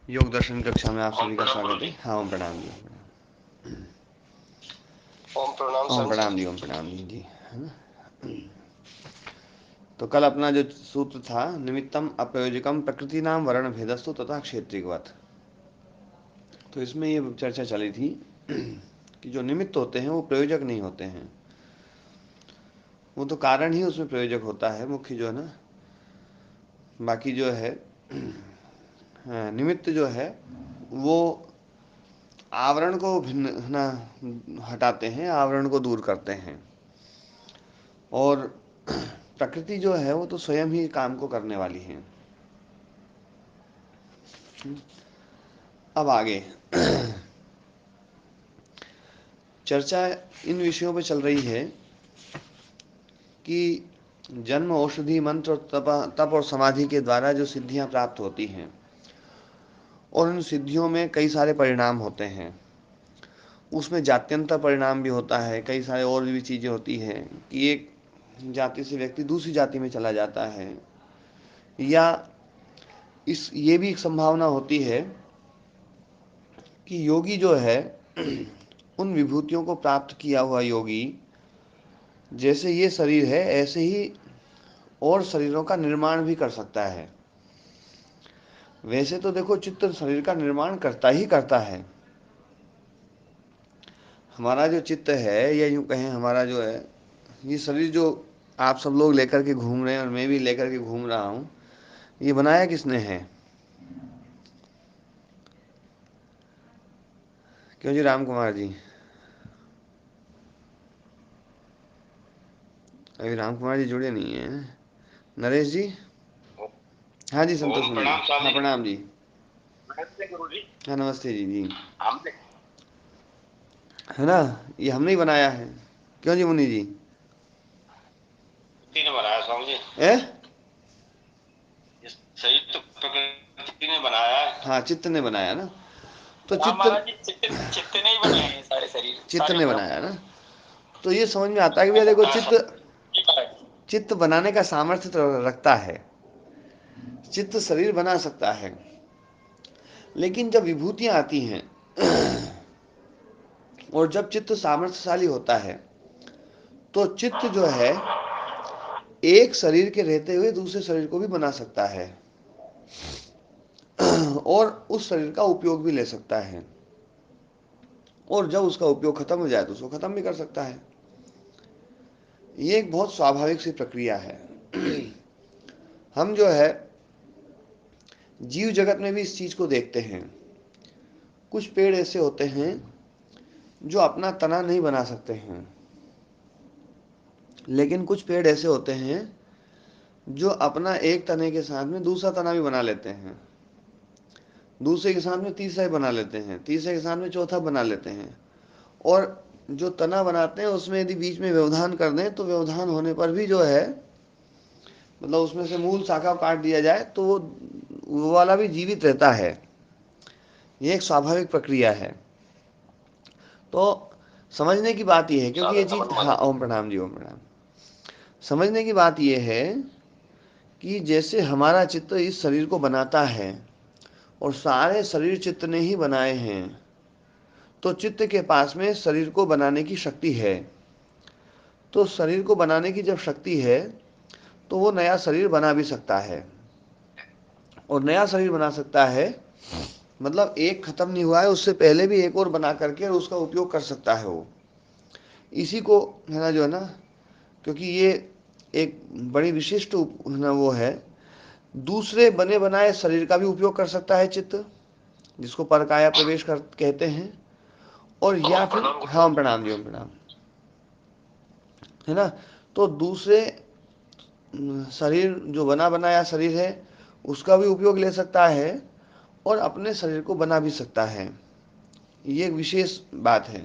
योग दर्शन कक्षा में आप ओम सभी का प्रणाम गुरु स्वागत है। जी। हाँ, ओम प्रणाम जी। ओम प्रणाम ओम संत प्रणाम जी। जी, ओम प्रणाम जी जी। है ना। तो कल अपना जो सूत्र था, निमित्तम अप्रयोजकम प्रकृति नाम वर्ण भेदस्तु तथा क्षेत्रिकवत। तो इसमें ये चर्चा चली थी कि जो निमित्त होते हैं वो प्रयोजक नहीं होते हैं। वो तो कारण ही उसमें प्रयोजक होता है, मुख्य जो है ना। बाकी जो है हाँ, निमित्त जो है वो आवरण को भिन्न ना हटाते हैं, आवरण को दूर करते हैं। और प्रकृति जो है वो तो स्वयं ही काम को करने वाली है। अब आगे चर्चा इन विषयों पे चल रही है कि जन्म, औषधि, मंत्र और तप और समाधि के द्वारा जो सिद्धियां प्राप्त होती हैं, और उन सिद्धियों में कई सारे परिणाम होते हैं। उसमें जात्यंतर परिणाम भी होता है, कई सारे और भी चीज़ें होती हैं कि एक जाति से व्यक्ति दूसरी जाति में चला जाता है, या इस ये भी एक संभावना होती है कि योगी जो है उन विभूतियों को प्राप्त किया हुआ योगी, जैसे ये शरीर है ऐसे ही और शरीरों का निर्माण भी कर सकता है। वैसे तो देखो, चित्त शरीर का निर्माण करता ही करता है। हमारा जो चित्त है, या यूं कहें हमारा जो है ये शरीर जो आप सब लोग लेकर के घूम रहे हैं और मैं भी लेकर के घूम रहा हूँ, ये बनाया किसने है? क्यों जी राम कुमार जी? अभी राम कुमार जी जुड़े नहीं हैं। नरेश जी? हाँ जी, संतोष ओम मुनि जी। प्रणाम हाँ, स्वामी जी। प्रणाम जी। नमस्ते गुरु जी। हाँ, नमस्ते जी जी। हमने है ना, ये हमने ही बनाया है। क्यों जी मुनि जी? प्रकृति ने बनाया स्वामी जी। ए? ये शरीर तो प्रकृति ने बनाया है। हाँ, चित्त ने बनाया ना। तो हाँ चित्त महाराज जी, चित्त चित्त ने ही बनाए हैं सारे शरीर, चित्त सारे ने ब्रह्म। बनाया ना। तो ये समझ में आता है कि भैया देखो, सकता है चित्त सब। जी महाराज। चित्त बनाने का सामर्थ्य तो रखता है। चित्त शरीर बना सकता है, लेकिन जब विभूतियां आती हैं और जब चित्त सामर्थ्यशाली होता है, तो चित्त जो है एक शरीर के रहते हुए दूसरे शरीर को भी बना सकता है और उस शरीर का उपयोग भी ले सकता है, और जब उसका उपयोग खत्म हो जाए तो उसको खत्म भी कर सकता है। ये एक बहुत स्वाभाविक सी प्रक्रिया है। हम जो है जीव जगत में भी इस चीज को देखते हैं। कुछ पेड़ ऐसे होते हैं जो अपना तना नहीं बना सकते हैं, लेकिन कुछ पेड़ ऐसे होते हैं जो अपना एक तने के साथ में दूसरा तना भी बना लेते हैं, दूसरे के साथ में तीसरा बना लेते हैं, तीसरे के साथ में चौथा बना लेते हैं। और जो तना बनाते हैं उसमें यदि बीच में व्यवधान कर दें तो व्यवधान होने पर भी जो है, मतलब उसमें से मूल शाखा को काट दिया जाए तो वो वाला भी जीवित रहता है। ये एक स्वाभाविक प्रक्रिया है। तो समझने की बात यह है, क्योंकि ये साधन चीज, संबंध हाँ, महाराज जी। ओम प्रणाम जी, ओम प्रणाम। समझने की बात यह है कि जैसे हमारा चित्त इस शरीर को बनाता है और सारे शरीर चित्त ने ही बनाए हैं, तो चित्त के पास में शरीर को बनाने की शक्ति है। तो शरीर को बनाने की जब शक्ति है तो वो नया शरीर बना भी सकता है, और नया शरीर बना सकता है मतलब एक खत्म नहीं हुआ है उससे पहले भी एक और बना करके उसका उपयोग कर सकता है वो। इसी को है ना जो है ना, क्योंकि ये एक बड़ी विशिष्ट है ना वो है, दूसरे बने बनाए शरीर का भी उपयोग कर सकता है चित्त, जिसको परकाया प्रवेश कर कहते हैं। और या ओम फिर, प्रणाम गुरु हाँ, जी। ओम प्रणाम जी, ओम प्रणाम। है ना। तो दूसरे शरीर जो बना बनाया शरीर है उसका भी उपयोग ले सकता है, और अपने शरीर को बना भी सकता है। ये एक विशेष बात है।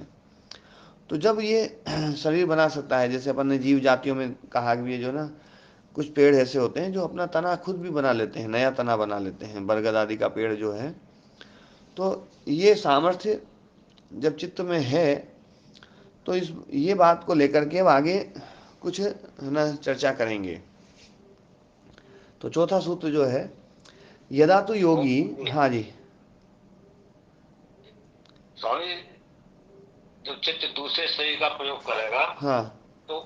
तो जब ये शरीर बना सकता है, जैसे अपन ने जीव जातियों में कहा कि ये जो ना कुछ पेड़ ऐसे होते हैं जो अपना तना खुद भी बना लेते हैं, नया तना बना लेते हैं, बरगद आदि का पेड़ जो है। तो ये सामर्थ्य जब चित्त में है, तो इस ये बात को लेकर के अब आगे कुछ है ना चर्चा करेंगे। तो चौथा सूत्र जो है, यदा तो ओम योगी, जी। हाँ जी, स्वामी, जो चित्त दूसरे शरीर का प्रयोग करेगा, हाँ तो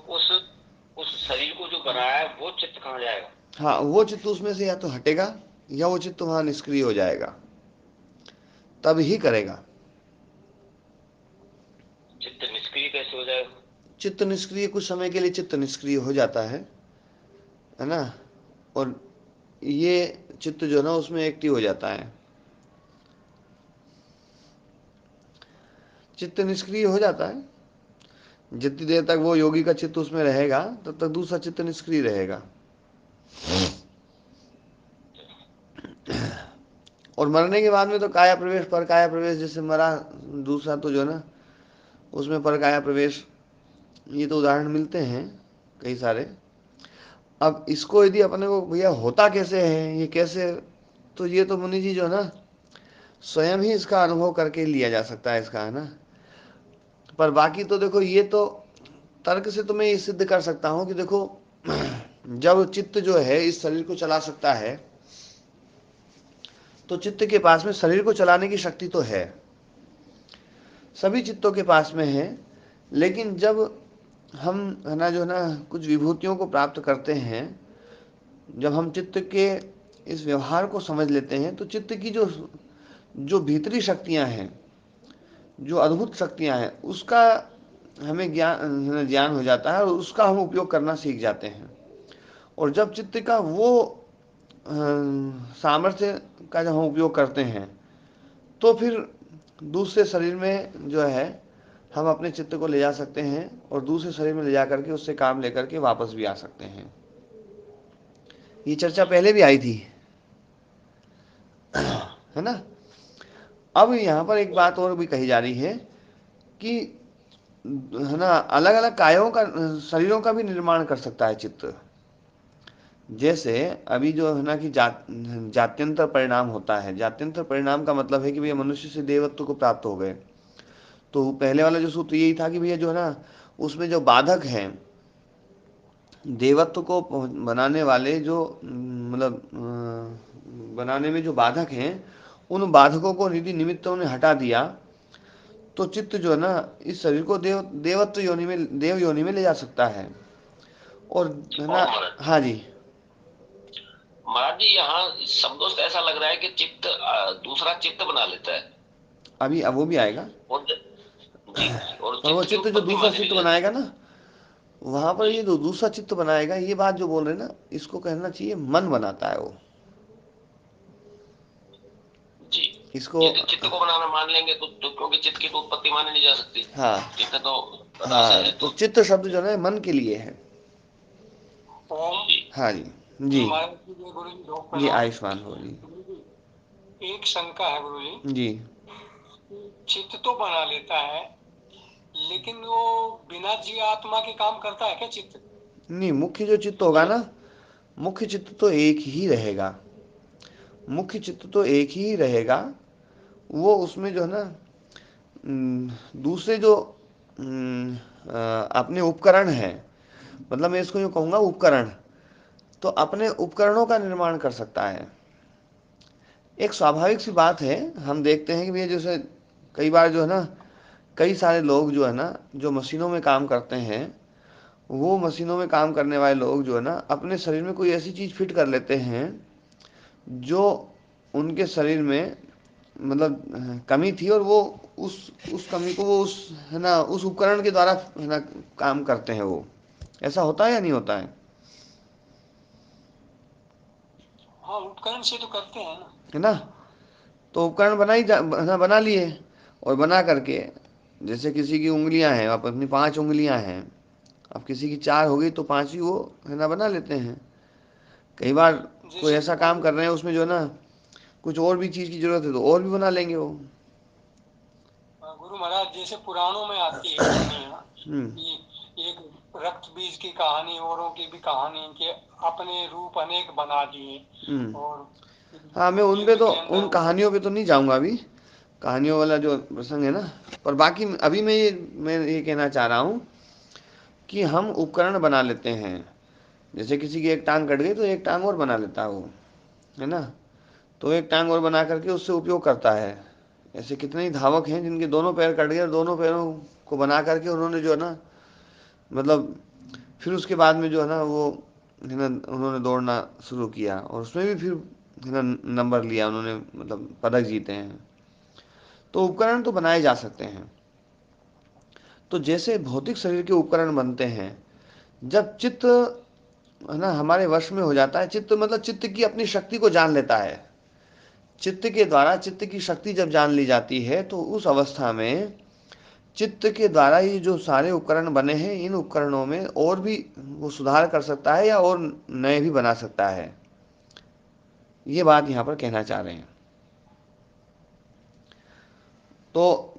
उस शरीर को जो बनाया है वो चित्त कहाँ जाएगा? हाँ, वो चित्त उसमें से या तो हटेगा या वो चित्त वहां निष्क्रिय हो जाएगा, तब ही करेगा। चित्त निष्क्रिय कैसे हो जाएगा? चित्त निष्क्रिय, कुछ समय के लिए चित्त निष्क्रिय हो जाता है ना, और ये चित्त जो है ना उसमें एक्टिव हो जाता है। चित्त निष्क्रिय हो जाता है, जितनी देर तक वो योगी का चित्त उसमें रहेगा तब तक दूसरा चित्त निष्क्रिय रहेगा। और मरने के बाद में तो काया प्रवेश, पर काया प्रवेश, जैसे मरा दूसरा तो जो है ना उसमें पर काया प्रवेश, ये तो उदाहरण मिलते हैं कई सारे। अब इसको यदि अपने को भैया होता कैसे है, ये कैसे, तो ये तो मुनि जी जो है ना स्वयं ही इसका अनुभव करके लिया जा सकता है इसका, है ना। पर बाकी तो देखो, ये तो तर्क से तो मैं ये सिद्ध कर सकता हूं कि देखो जब चित्त जो है इस शरीर को चला सकता है, तो चित्त के पास में शरीर को चलाने की शक्ति तो है, सभी चित्तों के पास में है। लेकिन जब हम, है ना, जो है ना कुछ विभूतियों को प्राप्त करते हैं, जब हम चित्त के इस व्यवहार को समझ लेते हैं, तो चित्त की जो जो भीतरी शक्तियां हैं, जो अद्भुत शक्तियां हैं, उसका हमें ज्ञान हो जाता है और उसका हम उपयोग करना सीख जाते हैं। और जब चित्त का वो सामर्थ्य का जब हम उपयोग करते हैं, तो फिर दूसरे शरीर में जो है हम अपने चित्त को ले जा सकते हैं और दूसरे शरीर में ले जा करके उससे काम लेकर के वापस भी आ सकते हैं। ये चर्चा पहले भी आई थी, हाँ। है ना। अब यहाँ पर एक बात और भी कही जा रही है कि, है ना, अलग अलग कायों का, शरीरों का भी निर्माण कर सकता है चित्त। जैसे अभी जो है ना कि जात्यंतर परिणाम होता है। जात्यंतर परिणाम का मतलब है कि भैया मनुष्य से देवत्व को प्राप्त हो गए। तो पहले वाला जो सूत्र यही था कि भैया जो है ना उसमें जो बाधक हैं, देवत्व को बनाने वाले जो मतलब बनाने में जो बाधक हैं, उन बाधकों को निधि निमित्तों ने हटा दिया, तो चित्त जो है ना इस शरीर को देवत्व योनि में, देव योनि में ले जा सकता है। और, है ना। और महाराज, हाँ जी। महाराज जी, यहाँ शब्दों से ऐसा लग रहा है कि चित्त दूसरा चित्त बना लेता है। अभी अब वो भी आएगा। और जी जी, और पर वो चित्त की चित्त जो उत्पत्ति दूसरा मानी चित्त नहीं जाती। बनाएगा ना, वहां पर जी ये जो दूसरा चित्त बनाएगा, ये बात जो बोल रहे हैं ना, इसको कहना चाहिए मन बनाता है वो जी। इसको। यदि चित्त को बनाना मान लेंगे तो क्योंकि चित्त की तो उत्पत्ति मानी नहीं जा सकती। हाँ चित्त तो रस हाँ, है तो तो। चित्त शब्द जो है मन के लिए है। ओम। जी हाँ जी। जी जी। महाराज जी, जय गुरु जी, लोक जी प्रणाम। आयुष्मान हो जी। गुरु जी, एक शंका है गुरु जी। जी। चित्त तो बना लेता है, लेकिन वो बिना जीव आत्मा के काम करता है क्या चित्त? नहीं, मुख्य जो चित्त होगा ना, मुख्य चित्त तो एक ही रहेगा। मुख्य चित्त तो एक ही रहेगा। वो उसमें जो है ना दूसरे जो अपने उपकरण हैं, मतलब मैं इसको यूँ कहूँगा उपकरण, तो अपने उपकरणों का निर्माण कर सकता है। एक स्वाभाविक सी बात है, हम देखते हैं कि भैया जैसे कई बार जो है ना, कई सारे लोग जो है ना जो मशीनों में काम करते हैं, वो मशीनों में काम करने वाले लोग जो है ना अपने शरीर में कोई ऐसी चीज़ फिट कर लेते हैं जो उनके शरीर में मतलब कमी थी, और वो उस कमी को वो उस, है ना, उस उपकरण के द्वारा, है ना, काम करते हैं वो। ऐसा होता है या नहीं होता हाँ, उपकरण से तो करते हैं ना। है ना। तो उपकरण बना लिए, और बना करके, जैसे किसी की उंगलियां हैं, आप अपनी 5 उंगलियां हैं, अब किसी की 4 हो गई तो 5 ही वो, है ना, बना लेते हैं। कई बार कोई जैसे ऐसा काम कर रहे हैं उसमें जो है ना कुछ और भी चीज़ की जरूरत है तो और भी बना लेंगे वो। गुरु महाराज, जैसे पुराणों में आती है कहानियाँ हम्म। कि एक रक्त बीज की कहानी, औरों की भी कहानी के अपने रूप अनेक बना दिए। हम्म। और हाँ, मैं उन पे युद्ध तो, के अंदर उन वो कहानियों पे तो नहीं जाऊंगा अभी, कहानियों वाला जो प्रसंग है ना। पर बाकी अभी मैं ये कहना चाह रहा हूँ कि हम उपकरण बना लेते हैं। जैसे किसी की एक टांग कट गई तो एक टांग और बना लेता है वो, है ना। तो एक टांग और बना करके उससे उपयोग करता है, ऐसे कितने ही धावक हैं जिनके दोनों पैर कट गए और दोनों पैरों को बना करके उन्होंने जो है ना, मतलब फिर उसके बाद में जो है ना वो है ना उन्होंने दौड़ना शुरू किया और उसमें भी फिर है ना नंबर लिया उन्होंने, मतलब पदक जीते हैं। तो उपकरण तो बनाए जा सकते हैं। तो जैसे भौतिक शरीर के उपकरण बनते हैं, जब चित्त है ना हमारे वश में हो जाता है, चित्त मतलब चित्त की अपनी शक्ति को जान लेता है, चित्त के द्वारा चित्त की शक्ति जब जान ली जाती है, तो उस अवस्था में चित्त के द्वारा ये जो सारे उपकरण बने हैं, इन उपकरणों में और भी वो सुधार कर सकता है या और नए भी बना सकता है। ये बात यहाँ पर कहना चाह रहे हैं। तो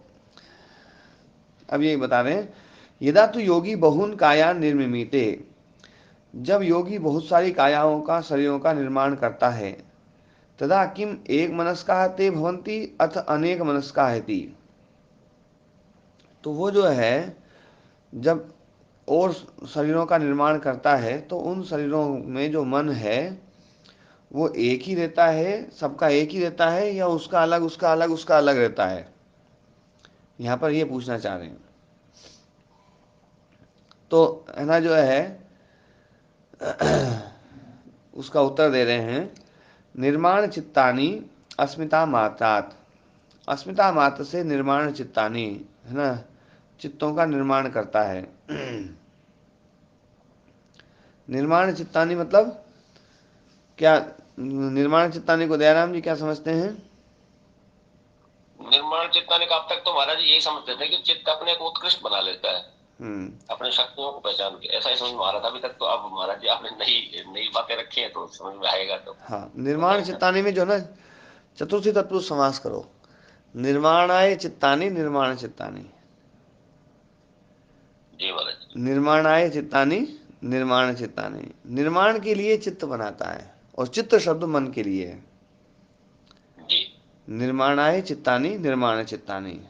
अब ये बता रहे हैं, यदा तो योगी बहुन काया निर्मिमीते, जब योगी बहुत सारी कायाओं का शरीरों का निर्माण करता है, तदा किम एक मनस्का ते भवंती अथ अनेक मनस्का हेति। तो वो जो है जब और शरीरों का निर्माण करता है, तो उन शरीरों में जो मन है वो एक ही रहता है, सबका एक ही रहता है, या उसका अलग उसका अलग उसका अलग रहता है। यहाँ पर ये पूछना चाह रहे हैं। तो है ना जो है उसका उत्तर दे रहे हैं, निर्माण चित्तानी अस्मिता मात्रात, अस्मिता मात्र से निर्माण चित्तानी है ना चित्तों का निर्माण करता है। निर्माण चित्तानी मतलब क्या? निर्माण चित्तानी को दयाराम जी क्या समझते हैं? निर्माण चित्ताने का अब तक तो महाराज यही समझते थे कि चित्त अपने को उत्कृष्ट बना लेता है, अपने शक्तियों को पहचान के, ऐसा ही समझ में आ रहा था अभी तक। तो अब महाराज जी आपने नई नई बातें रखी है तो समझ में आएगा। तो हाँ, निर्माण चित्तानी में जो है ना चतुर्थी तत्पुरुष समास करो, निर्माणाय चित्तानी निर्माण चित्तानी, जी महाराज। निर्माणाय चित्तानी निर्माण चित्तानी। निर्माण के लिए चित्त बनाता है, और चित्त शब्द मन के लिए है। जी निर्माणाय चित्तानी निर्माण चित्तानी।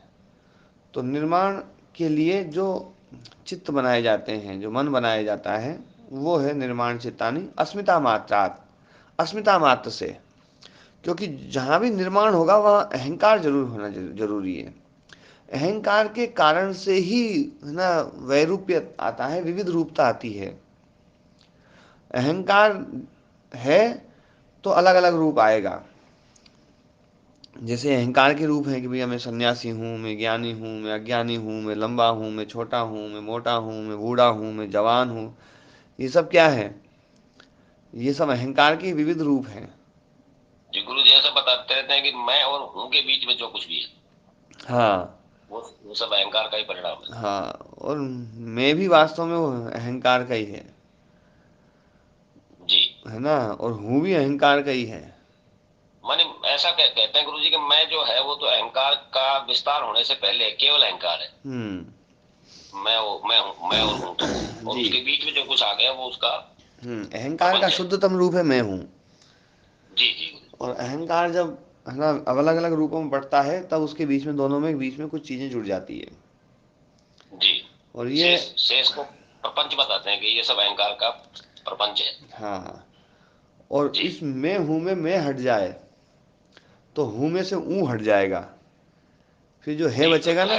तो निर्माण के लिए जो चित्त बनाए जाते हैं, जो मन बनाया जाता है, वो है निर्माण चित्तानी अस्मिता मात्रात, अस्मिता मात्र से। क्योंकि जहाँ भी निर्माण होगा वहाँ अहंकार जरूर होना जरूरी है। अहंकार के कारण से ही है ना वैरूप्य आता है, विविध रूपता आती है। अहंकार है तो अलग अलग रूप आएगा। जैसे अहंकार के रूप है कि भैया मैं सन्यासी हूँ, मैं ज्ञानी हूँ, मैं अज्ञानी हूँ, मैं लंबा हूँ, मैं छोटा हूँ, मैं मोटा हूँ, मैं बूढ़ा हूँ, मैं जवान हूँ। ये सब क्या है? ये सब अहंकार के विविध रूप हैं। जी गुरु जी ऐसा बताते रहते हैं कि मैं और हूँ के बीच में जो कुछ भी है हाँ वो सब अहंकार का ही परिणाम है। हाँ, और मैं भी वास्तव में वो अहंकार का ही है जी है ना, और हूँ भी अहंकार का ही है। माने ऐसा कहते हैं गुरु जी कि मैं जो है वो तो अहंकार का विस्तार होने से पहले केवल अहंकार है। हम्म। मैं और हूँ तो, और जी। उसके बीच में जो कुछ आ गया वो उसका अहंकार का प्रपंच है। शुद्धतम रूप है मैं हूँ। जी जी और अहंकार जब है ना अलग अलग रूपों में बढ़ता है, तब उसके बीच में दोनों में बीच में कुछ चीजें जुड़ जाती है। जी। और ये शेष शेष को प्रपंच बताते हैं कि ये सब अहंकार का प्रपंच है। हाँ, और जी इस मैं हूं में मैं हट जाए तो हूं में से ऊ हट जाएगा, फिर जो है जी फिर बचेगा तो ना,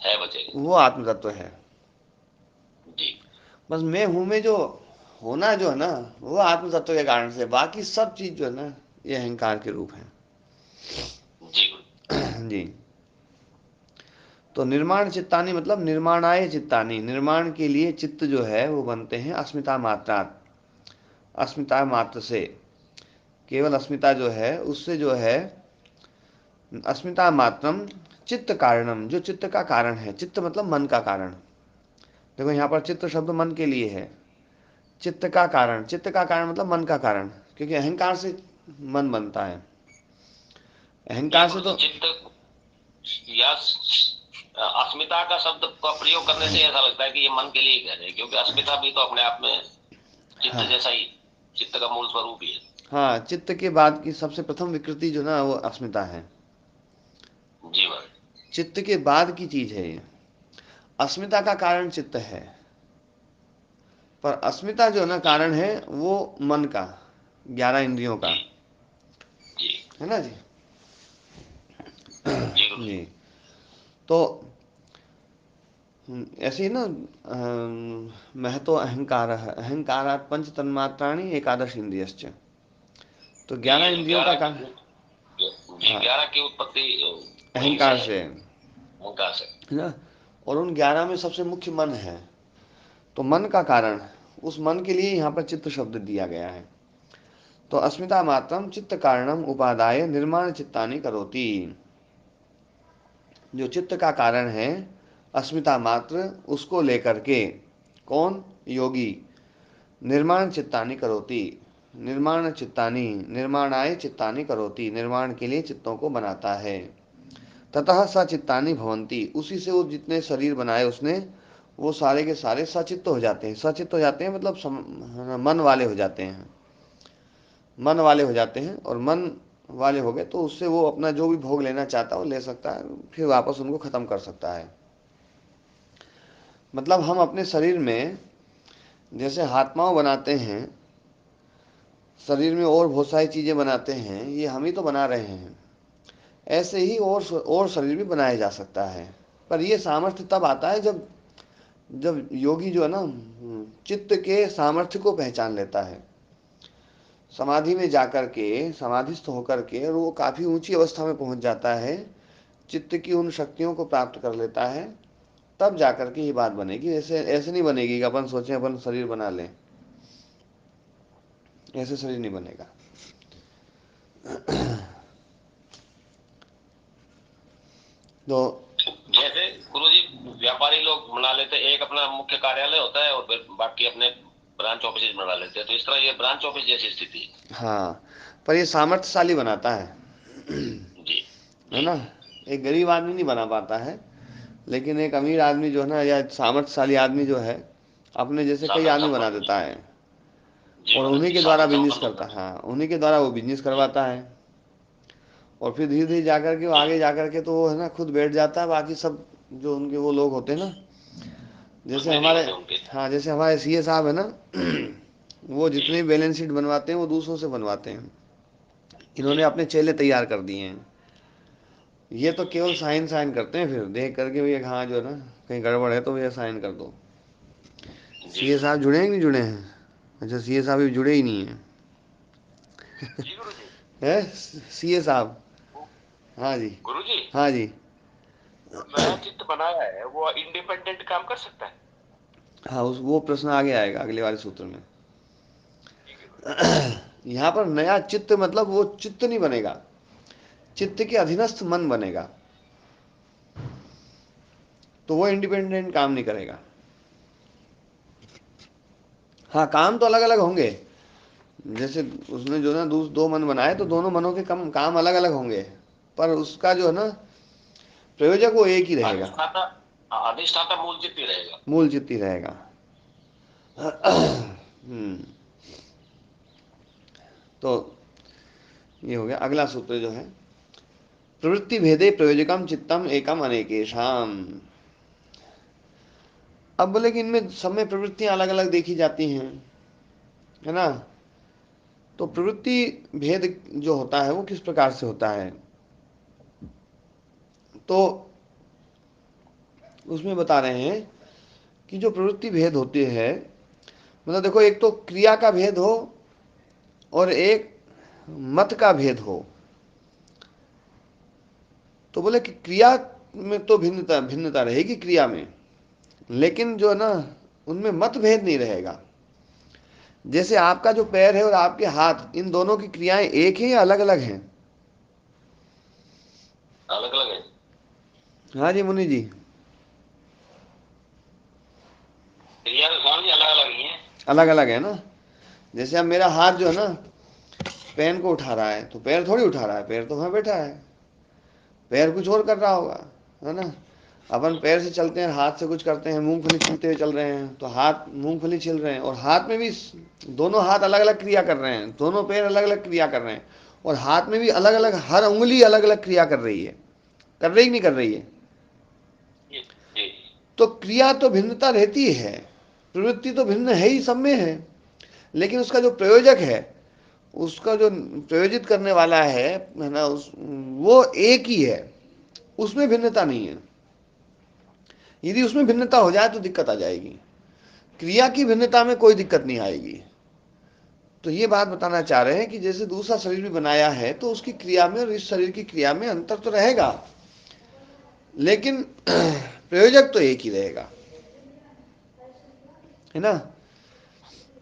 है बचेगा। वो आत्म तत्व है। जी बस मैं हूं में जो होना जो है ना, वो आत्म तत्व के कारण से, बाकी सब चीज जो है ना ये अहंकार के रूप है। जी गुरु जी। तो निर्माण चित्तानी मतलब निर्माणाय चित्तानी, निर्माण के लिए चित्त जो है वो बनते हैं अस्मिता मात्रात, अस्मिता मात्र से। केवल अस्मिता जो है उससे जो है अस्मिता मात्रम चित्त कारणम, जो चित्त का कारण है। चित्त मतलब मन का कारण। देखो यहाँ पर चित्त शब्द मन के लिए है। चित्त का कारण, चित्त का कारण मतलब मन का कारण, क्योंकि अहंकार से मन बनता है। ये अहंकार से गुरु जी तो चित्त या अस्मिता का शब्द का प्रयोग करने से ऐसा लगता है कि ये मन के लिए ही कह रहे हैं, क्योंकि अस्मिता भी तो अपने आप में चित्त हाँ जैसा ही, चित्त का मूल स्वरूप ही है। हाँ, चित्त के बाद की सबसे प्रथम विकृति जो ना वो अस्मिता है। जी महाराज। चित्त के बाद की चीज है ये। अस्मिता का कारण चित्त है, पर अस्मिता जो ना जी कारण है वो मन का, 11 इंद्रियों का, जी जी है ना जी। जी। तो ऐसे ही ना, महतो अहंकारात् पंच तन्मात्राणि एकादश इंद्रियश्च। तो 11 इंद्रियों का काम 11 की उत्पत्ति अहंकार से है ना, और उन 11 में सबसे मुख्य मन है। तो मन का कारण, उस मन के लिए यहाँ पर चित्त शब्द दिया गया है। तो अस्मिता मात्रम चित्त कारणम उपादाय निर्माण चित्तानि करोति। जो चित्त का कारण है, अस्मिता मात्र, उसको लेकर के कौन? योगी। निर्माण चित्तानि करोति, निर्माण चित्तानि, निर्माणाय चित्तानि करोति, निर्माण के लिए चित्तों को बनाता है। ततः सचित्तानि भवन्ति, उसी से वो जितने शरीर बनाए उसने, वो सारे के सारे सचित्त हो जाते हैं। सचित्त हो जाते हैं मतलब मन वाले हो जाते हैं, मन वाले हो जाते हैं। और मन वाले हो गए तो उससे वो अपना जो भी भोग लेना चाहता है वो ले सकता है, फिर वापस उनको खत्म कर सकता है। मतलब हम अपने शरीर में जैसे हाथ पांव बनाते हैं, शरीर में और बहुत सारी चीजें बनाते हैं, ये हम ही तो बना रहे हैं। ऐसे ही और शरीर भी बनाया जा सकता है। पर ये सामर्थ्य तब आता है जब जब योगी जो है ना, चित्त के सामर्थ्य को पहचान लेता है। समाधि में जाकर के, समाधिस्थ होकर के, और वो काफी ऊंची अवस्था में पहुंच जाता है, चित्त की उन शक्तियों को प्राप्त कर लेता है, तब जाकर के ये बात बनेगी। ऐसे ऐसे नहीं बनेगी कि अपन सोचें अपन शरीर बना लें, ऐसे शरीर नहीं बनेगा। तो जैसे गुरुजी व्यापारी लोग बना लेते, एक अपना मुख्य कार्यालय होता है और फिर बाकी अपने ब्रांच ऑफिस बना लेते हैं, तो इस तरह ये ब्रांच ऑफिस जैसी स्थिति है। हाँ, पर ये सामर्थ्यशाली बनाता है, जी है ना। एक गरीब आदमी नहीं बना पाता है, लेकिन एक अमीर आदमी जो है ना, या सामर्थ्यशाली आदमी जो है, अपने जैसे कई आदमी बना देता है, और उन्हीं के द्वारा बिजनेस करता है। हाँ, उन्हीं के द्वारा वो बिजनेस करवाता है, और फिर धीरे धीरे जाकर के वो आगे जाकर के तो वो है ना खुद बैठ जाता है। बाकी सब जो उनके वो लोग होते हैं ना, जैसे हमारे, हाँ, जैसे हमारे सीए साहब है ना, वो जितने भी बैलेंस शीट बनवाते हैं वो दूसरों से बनवाते हैं। इन्होंने अपने चेले तैयार कर दिए हैं। ये तो केवल साइन साइन करते हैं, फिर देख करके भैया हाँ जो है ना कहीं गड़बड़ है तो भैया साइन कर दो। सीए साहब जुड़े हैं कि नहीं जुड़े हैं? अच्छा, सीए साहब भी जुड़े ही नहीं हैं। है सीए साहब? हाँ जी। गुरुजी, हाँ जी। नया चित्त बनाया है, वो इंडिपेंडेंट काम कर सकता है? हाँ, वो प्रश्न आगे आएगा अगले वाले सूत्र में। यहाँ पर नया चित्त मतलब वो चित्त नहीं बनेगा, चित्त के अधीनस्थ मन बनेगा, तो वो इंडिपेंडेंट काम नहीं करेगा। हाँ, काम तो अलग अलग होंगे। जैसे उसने जो ना दो मन बनाए, तो दोनों मनों के काम अलग अलग होंगे, पर उसका जो है ना प्रयोजक वो एक ही रहेगा। अधिष्ठाता मूल चित्त ही रहेगा। मूल चित्त ही रहेगा। तो ये हो गया। अगला सूत्र जो है, प्रवृत्ति भेदे प्रयोजकम चित्तम एकम अनेकेशाम। अब बोले कि इनमें सब में प्रवृत्तियां अलग अलग देखी जाती हैं, है ना। तो प्रवृत्ति भेद जो होता है वो किस प्रकार से होता है, तो उसमें बता रहे हैं कि जो प्रवृत्ति भेद होती है, मतलब देखो, एक तो क्रिया का भेद हो और एक मत का भेद हो। तो बोले कि क्रिया में तो भिन्नता भिन्नता रहेगी क्रिया में, लेकिन जो है ना उनमें मत भेद नहीं रहेगा। जैसे आपका जो पैर है और आपके हाथ, इन दोनों की क्रियाएं एक है या अलग अलग हैं? अलग अलग है। हाँ जी मुनि जी। क्रिया अलग अलग ही है। अलग अलग है ना। जैसे अब मेरा हाथ जो है ना पेन को उठा रहा है, तो पैर थोड़ी उठा रहा है, पैर तो वहां बैठा है, पैर कुछ और कर रहा होगा, है ना। अपन पैर से चलते हैं, हाथ से कुछ करते हैं, मूंगफली छीलते हुए चल रहे हैं, तो हाथ मूंगफली छील रहे हैं, और हाथ में भी दोनों हाथ अलग अलग क्रिया कर रहे हैं, दोनों पैर अलग अलग क्रिया कर रहे हैं, और हाथ में भी अलग अलग, हर उंगली अलग अलग क्रिया कर रही है, कर रही नहीं कर रही है? तो क्रिया तो भिन्नता रहती है, प्रवृत्ति तो भिन्न है ही, सब में है, लेकिन उसका जो प्रयोजक है, उसका जो प्रयोजित करने वाला है ना, वो एक ही है। उसमें भिन्नता नहीं है। यदि उसमें भिन्नता हो जाए तो दिक्कत आ जाएगी। क्रिया की भिन्नता में कोई दिक्कत नहीं आएगी। तो ये बात बताना चाह रहे हैं कि जैसे दूसरा शरीर भी बनाया है तो उसकी क्रिया में और इस शरीर की क्रिया में अंतर तो रहेगा, लेकिन प्रयोजक तो एक ही रहेगा, है ना।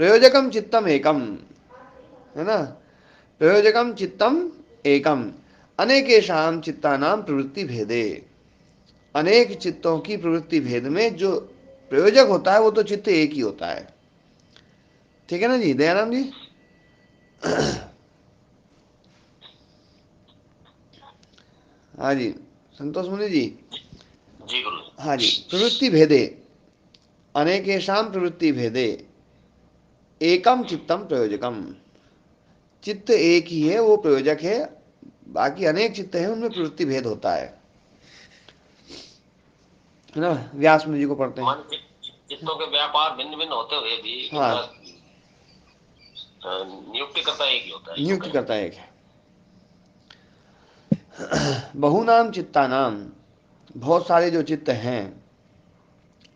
प्रयोजकम चित्तम एकम, है ना। प्रयोजकम चित्तम एकम अनेकेशाम चित्तानाम प्रवृत्ति भेदे। अनेक चित्तों की प्रवृत्ति भेद में जो प्रयोजक होता है वो तो चित्त एक ही होता है। ठीक है ना जी दयानंद जी। हाँ जी संतोष मुनि जी। जी गुरु। हाँ जी, प्रवृत्ति भेदे अनेकेशाम प्रवृत्ति भेदे एकम चित्तम प्रयोजकम। चित्त एक ही है, वो प्रयोजक है, बाकी अनेक चित्त हैं उनमें प्रवृत्ति भेद होता है ना। व्यास मुनि जी को पढ़ते हैं। चित्तों के व्यापार भिन्न भिन्न होते हुए भी हाँ, उनका नियुक्ति करता एक ही होता है, यूं नियुक्ति कहें। करता है एक है। बहुनाम चित्तानाम, बहुत सारे जो चित्त हैं,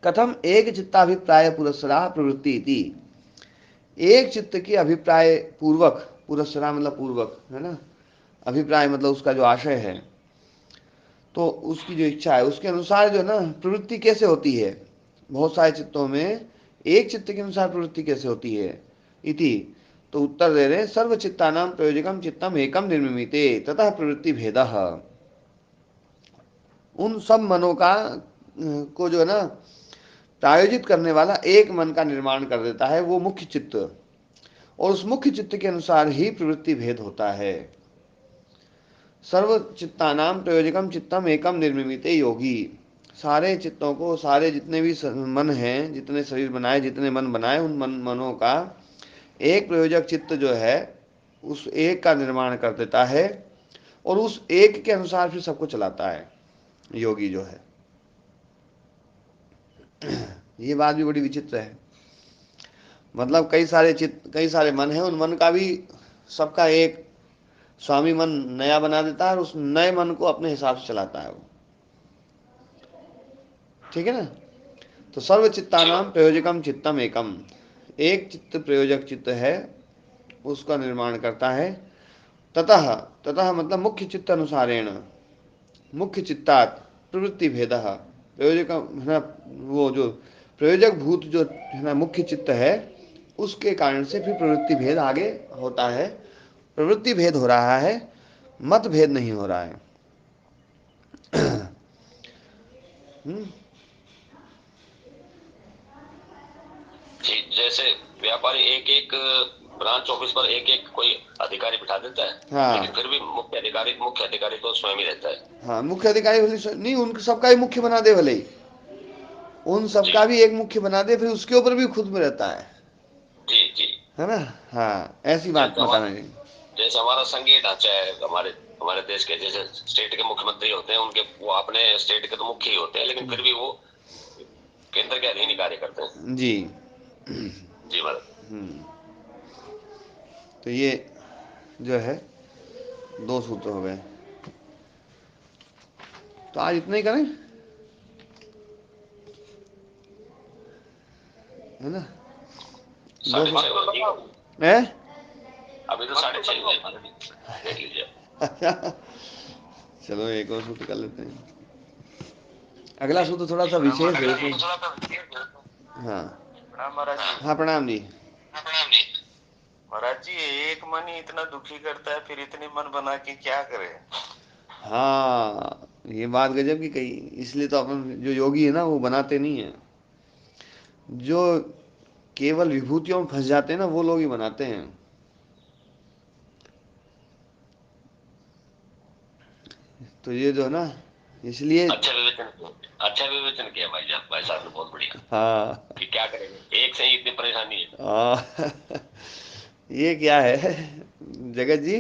कथम एक चित्ताभिप्राय पुरस्सरा प्रवृत्ति इति। एक चित्त की अभिप्राय पूर्वक, पुरस्सरा मतलब पूर्वक, है ना। अभिप्राय मतलब उसका जो आशय है, तो उसकी जो इच्छा है उसके अनुसार जो है ना प्रवृत्ति कैसे होती है। बहुत सारे चित्तों में एक चित्त के अनुसार प्रवृत्ति कैसे होती है इति। तो उत्तर दे रहे हैं, सर्व चित्तानाम प्रयोजकम चित्तम एकम निर्मिते ततः प्रवृत्ति भेदः। उन सब मनों का को जो है ना प्रायोजित करने वाला एक मन का निर्माण कर देता है, वो मुख्य चित्त, और उस मुख्य चित्त के अनुसार ही प्रवृत्ति भेद होता है। सर्व चित्तानाम प्रयोजकम चित्तम एकम निर्मिते योगी। सारे चित्तों को, सारे जितने भी मन हैं, जितने शरीर बनाए, जितने मन बनाए, उन मनों का एक प्रयोजक चित्त जो है उस एक का निर्माण कर देता है, और उस एक के अनुसार फिर सबको चलाता है योगी जो है। ये बात भी बड़ी विचित्र है। मतलब कई सारे चित्त, कई सारे मन हैं, उन मन का भी सबका एक स्वामी मन नया बना देता है, और उस नए मन को अपने हिसाब से चलाता है वो। ठीक है ना। तो सर्व चित्तानाम प्रयोजकम चित्तम एकम, एक चित्त प्रयोजक चित्त है, उसका निर्माण करता है। ततः, ततः मतलब मुख्य चित्त अनुसारेण, मुख्य चित्तात प्रवृत्ति भेद, प्रयोजक है ना, वो जो प्रयोजक भूत जो है ना मुख्य चित्त है, उसके कारण से फिर प्रवृत्ति भेद आगे होता है। प्रवृत्ति भेद हो रहा है, मत भेद नहीं हो रहा है। जैसे व्यापारी एक एक ब्रांच ऑफिस पर एक एक कोई अधिकारी बिठा देता है, हाँ, लेकिन फिर भी मुख्य अधिकारी तो स्वयं ही रहता है। हाँ मुख्य अधिकारी नहीं, उन सबका ही मुख्य बना दे भले ही, उन सबका भी एक मुख्य बना दे, फिर उसके ऊपर भी खुद में रहता है। जी जी। है ना। हाँ, ऐसी बात बताना है। जैसे हमारा संघीय ढांचा है, हमारे हमारे देश के जैसे स्टेट के मुख्यमंत्री होते हैं, उनके वो अपने स्टेट के तो मुख्य ही होते हैं, लेकिन फिर भी वो केंद्र के अधीन ही कार्य करते हैं। जी जी महाराज। तो ये जो है 2 सूत्र हो गए। तो आज इतना ही करें, है ना। 6:30 है अभी तो 6:30 हुए, देख लीजिए। चलो एक और सूत्र कर लेते हैं। अगला सूत्र थोड़ा सा विशेष है इसमें। हाँ प्रणाम महाराज जी। हाँ प्रणाम जी। महाराज जी एक मन ही इतना दुखी करता है, फिर इतने मन बना के क्या करे। हाँ ये बात गजब की कही। इसलिए तो अपन जो योगी है ना वो बनाते नहीं है, जो केवल विभूतियों में फंस जाते हैं ना वो लोग ही बनाते हैं। तो ये जो है ना, इसलिए अच्छा विवेचन किया भाई साहब ने, बहुत बढ़िया। हाँ कि क्या करेंगे, एक से ही इतनी परेशानी है। ये क्या है जगत जी,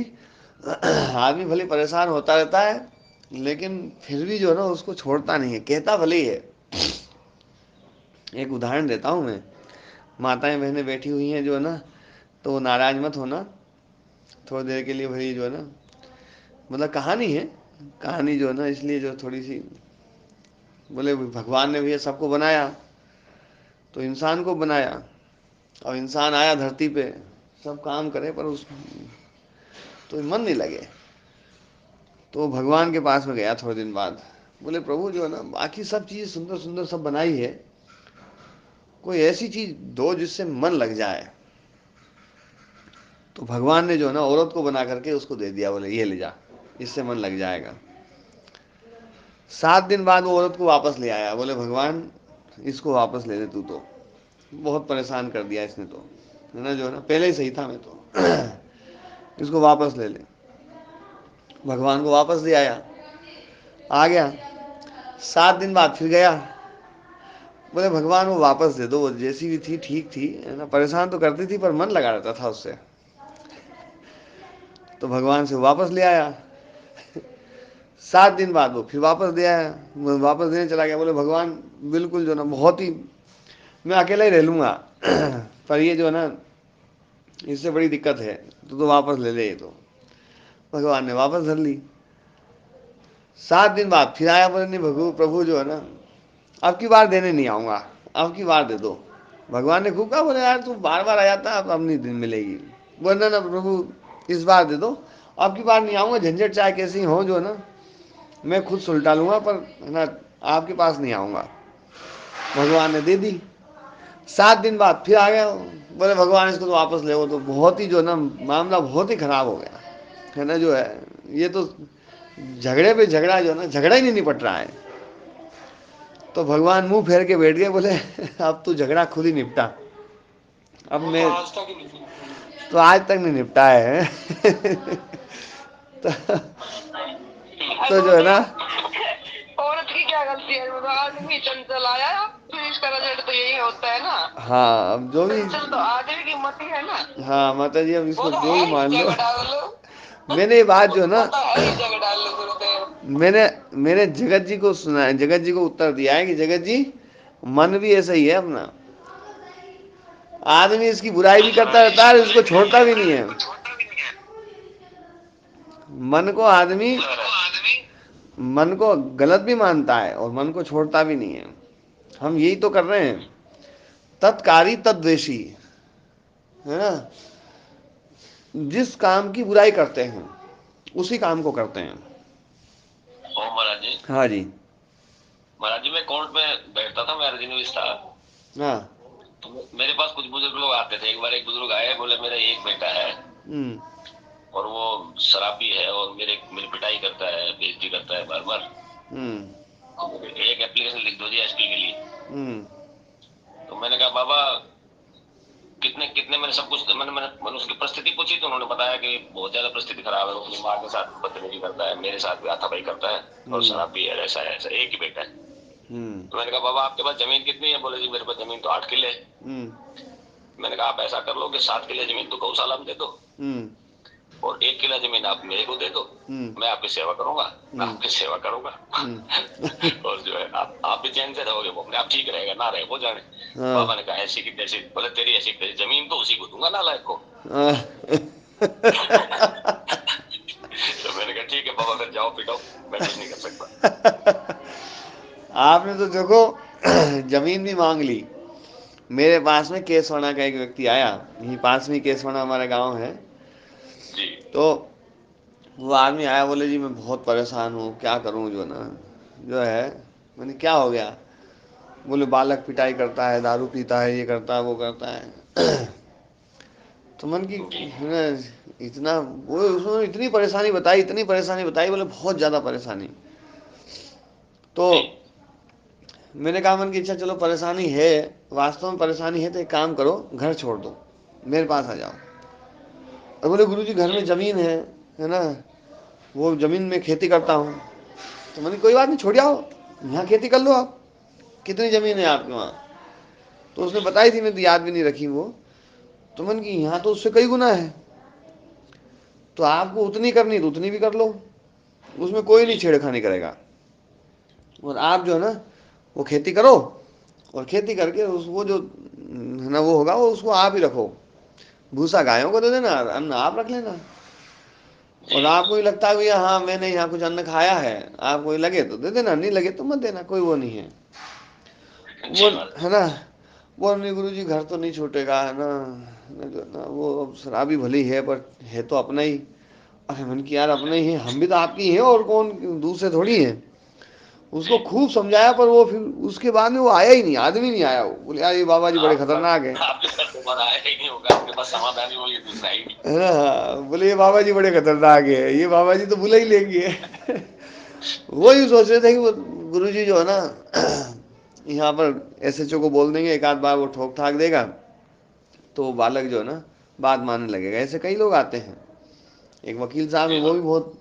आदमी भले परेशान होता रहता है, लेकिन फिर भी जो है ना उसको छोड़ता नहीं है, कहता भले ही है। एक उदाहरण देता हूँ मैं। माताएं बहनें बैठी हुई हैं जो है ना, तो नाराज मत होना, थोड़ी देर के लिए भाई जो है ना, मतलब कहानी है, कहानी जो है ना, इसलिए जो थोड़ी सी, बोले भगवान ने भी सबको बनाया तो इंसान को बनाया, और इंसान आया धरती पे सब काम करे, पर उस तो मन नहीं लगे। तो भगवान के पास में गया थोड़े दिन बाद, बोले प्रभु जो है ना, बाकी सब चीज़ सुंदर सुंदर सब बनाई है, कोई ऐसी चीज़ दो जिससे मन लग जाए। तो भगवान ने जो है ना औरत को बना करके उसको दे दिया, बोले ये ले जा, इससे मन लग जाएगा। 7 दिन बाद वो औरत को वापस ले आया, बोले भगवान इसको वापस ले ले, तू तो बहुत परेशान कर दिया इसने, तो है ना, जो है ना पहले ही सही था मैं तो इसको वापस ले ले। भगवान को वापस ले आया, आ गया। 7 दिन बाद फिर गया, बोले भगवान वो वापस दे दो, वो जैसी भी थी ठीक थी, है ना, परेशान तो करती थी पर मन लगा रहता था उससे। तो भगवान से वापस ले आया। 7 दिन बाद वो फिर वापस दे आया, वापस देने चला गया, बोले भगवान बिल्कुल जो ना बहुत ही, मैं अकेला ही रह लूँगा पर ये जो है ना इससे बड़ी दिक्कत है, तो वापस ले ले ये। तो भगवान ने वापस धर ली। 7 दिन बाद फिर आया, बोले नहीं प्रभु जो है ना, अब की बार देने नहीं आऊँगा, अब की बार दे दो। भगवान ने खूब कहा, बोले यार तू बार बार आ जाता, अब नहीं दिन मिलेगी। बोले ना प्रभु इस बार दे दो, अब की बार नहीं आऊँगा, झंझट चाहे कैसी हो जो है ना मैं खुद सुलटा लूँगा, पर है ना आपके पास नहीं आऊँगा। भगवान ने दे दी। 7 दिन बाद फिर आ गया, बोले भगवान इसको तो वापस ले। वो तो बहुत ही जो ना मामला बहुत ही खराब हो गया, है ना, जो है ये तो झगड़े पे झगड़ा जो है ना, झगड़ा ही नहीं निपट रहा है। तो भगवान मुंह फेर के बैठ गए, बोले अब तू झगड़ा खुद ही निपटा, अब मैं तो आज तक नहीं निपटा है तो जो है ना, औरत की क्या गलती है, आदमी चंचल आया, तो इसका रिजल्ट तो यही होता है ना। हाँ अब जो भी, चंचल तो आदमी की मति है ना। हाँ माता जी अब इसको तो जो भी मान लो, डाल लो, मैंने ये बात जो है ना, जगह डाल लो गुरुदेव। मैंने जगत जी को सुना है, जगत जी को उत्तर दिया है कि जगत जी मन भी ऐसा ही है अपना, आदमी इसकी बुराई भी करता रहता है, इसको छोड़ता भी नहीं है। मन को आदमी मन को गलत भी मानता है और मन को छोड़ता भी नहीं है। हम यही तो कर रहे हैं, तत्कारी तद्वेषी, है ना, जिस काम की बुराई करते हैं उसी काम को करते हैं। ओ महाराज जी। हाँ जी महाराज जी, मैं कोर्ट में बैठता था, मेरा रिजर्विस्ट था। हाँ। तो मेरे पास कुछ बुजुर्ग लोग आते थे। एक बार एक बुजुर्ग आए, बोले मेरा एक बेटा है और वो शराबी है और मेरी पिटाई करता है, बेइज्जती करता है बार बार। एक एप्लीकेशन लिख दो जी एसपी के लिए। तो मैंने कहा बाबा कितने कितने, मैंने सब कुछ मैंने उसकी परिस्थिति पूछी, तो उन्होंने बताया कि बहुत ज्यादा परिस्थिति खराब है, वो अपनी माँ के साथ बदतमीजी करता है, मेरे साथ भी हाथापाई करता है और शराबी है, ऐसा है, ऐसा एक ही बेटा है। तो मैंने कहा बाबा आपके पास जमीन कितनी है? बोले जी मेरे पास जमीन तो 8 किले है। मैंने कहा आप ऐसा कर लो कि 7 किले जमीन तो गौशाला में दे दो और 1 किला जमीन आप मेरे को दे दो, मैं आपकी सेवा करूंगा, मैं आपकी सेवा करूंगा और जो है आप भी चैन से रहोगे, वो अपने आप ठीक रहेगा, ना रहे वो जाने। बाबा ने कहा ऐसी की तैसी, बोले तेरी ऐसी तैसी जमीन तो उसी को दूंगा नालायक को। तो मैंने कहा ठीक है बाबा, फिर जाओ पिटाओ, मैं कुछ नहीं कर सकता। आपने तो देखो जमीन भी मांग ली। मेरे पास में केसवाना का एक व्यक्ति आया, यहीं पास में केसवाना हमारा गांव है जी। तो वो आदमी आया, बोले जी मैं बहुत परेशान हूँ, क्या करूँ जो ना जो है। मैंने क्या हो गया? बोले बालक पिटाई करता है, दारू पीता है, ये करता है, वो करता है तो मन की इतना वो उसने इतनी परेशानी बताई, इतनी परेशानी बताई, बोले बहुत ज़्यादा परेशानी। तो मैंने कहा मन की इच्छा, चलो परेशानी है, वास्तव में परेशानी है तो एक काम करो, घर छोड़ दो, मेरे पास आ जाओ। और बोले गुरुजी घर में ज़मीन है ना, वो ज़मीन में खेती करता हूँ। तो मैंने कोई बात नहीं, छोड़ आओ, यहाँ खेती कर लो आप, कितनी ज़मीन है आपके वहाँ? तो उसने बताई थी, मैं तो याद भी नहीं रखी वो। तो मन की यहाँ तो उससे कई गुना है, तो आपको उतनी करनी तो उतनी भी कर लो, उसमें कोई नहीं छेड़खानी करेगा, और आप जो है ना वो खेती करो और खेती करके उस वो जो है ना वो होगा वो उसको आप ही रखो, भूसा गायों को दे देना, अन्न आप रख लेना। और आपको ही लगता है भैया हाँ मैंने यहाँ कुछ अन्न खाया है, आपको ही लगे तो दे देना, नहीं लगे तो मत देना, कोई वो नहीं है। वो है ना, वो नहीं गुरुजी घर तो नहीं छूटेगा है ना, जो ना वो अब शराबी भली है पर है तो अपना ही। अरे मन की यार अपना ही है, हम भी तो आपकी हैं और कौन दूसरे थोड़ी हैं। उसको खूब समझाया पर वो फिर उसके बाद में वो आया ही नहीं, आदमी नहीं आया। वो बोले यार ये बाबा जी बड़े खतरनाक है, है ना, बोले ये बाबा जी बड़े खतरनाक है, ये बाबा जी तो बुला ही लेंगे। वो ही सोच रहे थे कि वो गुरुजी जो है ना यहाँ पर एसएचओ को बोल देंगे, एक आध बार वो ठोक ठाक देगा तो वो बालक जो है ना बात मानने लगेगा। ऐसे कई लोग आते हैं। एक वकील साहब है वो भी बहुत,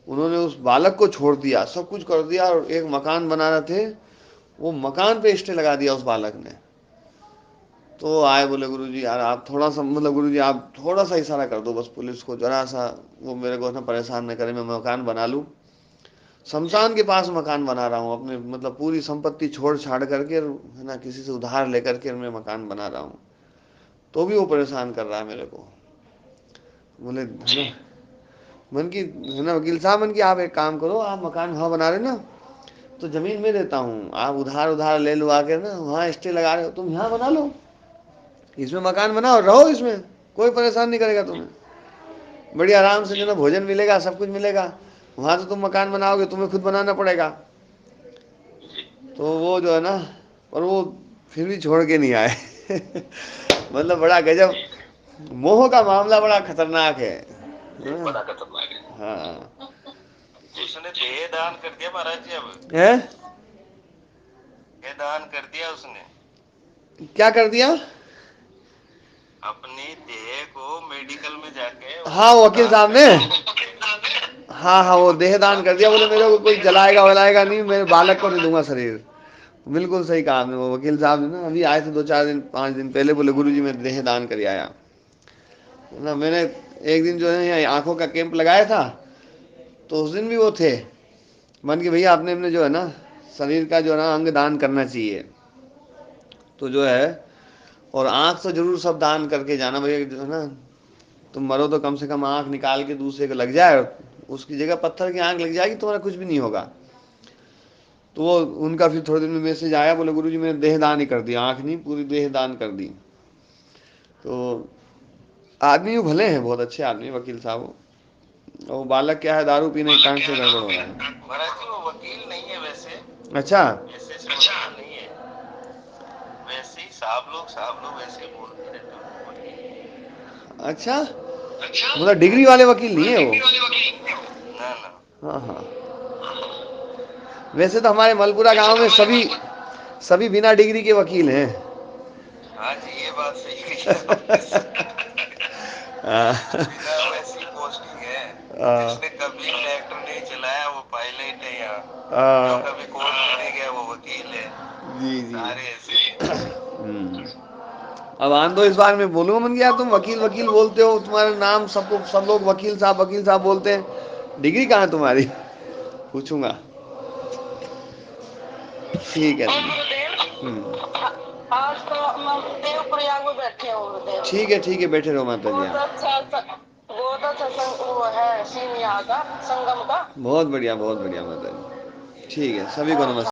उन्होंने उस बालक को छोड़ दिया, सब कुछ कर दिया और एक मकान बना रहे थे, वो मकान पे स्टे लगा दिया उस बालक ने। तो आए बोले गुरुजी यार आप थोड़ा सा मतलब गुरुजी आप थोड़ा सा इशारा कर दो बस पुलिस को, जरा सा वो मेरे को ना परेशान न करे, मैं मकान बना लूँ। शमशान के पास मकान बना रहा हूँ, अपने मतलब पूरी संपत्ति छोड़ छाड़ करके है ना, किसी से उधार लेकर के मैं मकान बना रहा हूँ, तो भी वो परेशान कर रहा है मेरे को। बोले है ना, मन की है ना वकील साहब, मन की आप एक काम करो, आप मकान वहाँ बना रहे ना तो ज़मीन में देता हूँ, आप उधार उधार ले लो आके ना, वहाँ स्टे लगा रहे हो, तुम यहाँ बना लो, इसमें मकान बनाओ, रहो इसमें, कोई परेशान नहीं करेगा तुम्हें, बड़ी आराम से जो ना भोजन मिलेगा, सब कुछ मिलेगा। वहाँ तो तुम मकान बनाओगे, तुम्हें खुद बनाना पड़ेगा। तो वो जो है ना, पर वो फिर भी छोड़ के नहीं आए। मतलब बड़ा गजब, मोह का मामला बड़ा खतरनाक है। बड़ा खतरनाक है। हाँ उसने देह दान कर दिया महाराज जी। अब है, ये दान कर दिया उसने, क्या कर दिया? अपनी देह को मेडिकल में जाके हाँ वकील साहब ने, हाँ हाँ वो देह दान कर दिया, बोले मेरे को कोई जलाएगा वलाएगा नहीं, मेरे बालक को नहीं दूंगा शरीर। बिल्कुल सही कहा आपने। वो वकील साहब ने ना अभी आए थे 2-4 दिन 5 दिन पहले, बोले गुरुजी मैं देह दान कर आया ना। मैंने एक दिन जो है यहाँ आंखों का कैंप लगाया था, तो उस दिन भी वो थे, मन के भैया आपने अपने जो है ना शरीर का जो है ना अंग दान करना चाहिए, तो जो है और आंख तो जरूर सब दान करके जाना भैया, जो है ना तुम मरो तो कम से कम आंख निकाल के दूसरे को लग जाए, उसकी जगह पत्थर की आंख लग जाएगी, तुम्हारा कुछ भी नहीं होगा। तो वो उनका फिर थोड़े दिन में मैसेज आया, बोले गुरुजी मैंने देह दान ही कर दिया, आंख नहीं पूरी देह दान कर दी। तो आदमी वो भले हैं, बहुत अच्छे आदमी वकील साहब। वो बालक क्या है, दारू पीने के कारण से गड़बड़ हो रहा है। महाराज जी वो वकील नहीं है वैसे, अच्छा ऐसे से वकील नहीं है, वैसे ही साहब लोग ऐसे बोलते रहते हैं वकील। अच्छा, मतलब डिग्री वाले वकील नहीं है वो। ना ना, हाँ हाँ, वैसे तो हमारे मलपुरा गांव में सभी सभी बिना डिग्री के वकील हैं। हाँ जी ये बात सही कही। बिना वैसी पोस्टिंग है, जिसने कभी ट्रैक्टर नहीं चलाया वो पायलट है यहाँ, जो कभी कोर्ट में नहीं गया वो वकील है। जी जी, सारे ऐसे। अब आन दो, इस बार मैं बोलूंगा मन गया तुम वकील वकील बोलते हो, तुम्हारा नाम सबको सब लोग वकील साहब बोलते हैं, डिग्री कहाँ है तुम्हारी? पूछूंगा। ठीक है। और गुरुदेव आज तो हम देव प्रयाग में बैठे हो गुरुदेव। ठीक है बैठे रहो माता जी। बहुत अच्छा वो है सीन यहाँ का, संगम का। बहुत बढ़िया माता जी। ठीक है, सभी को नमस्कार।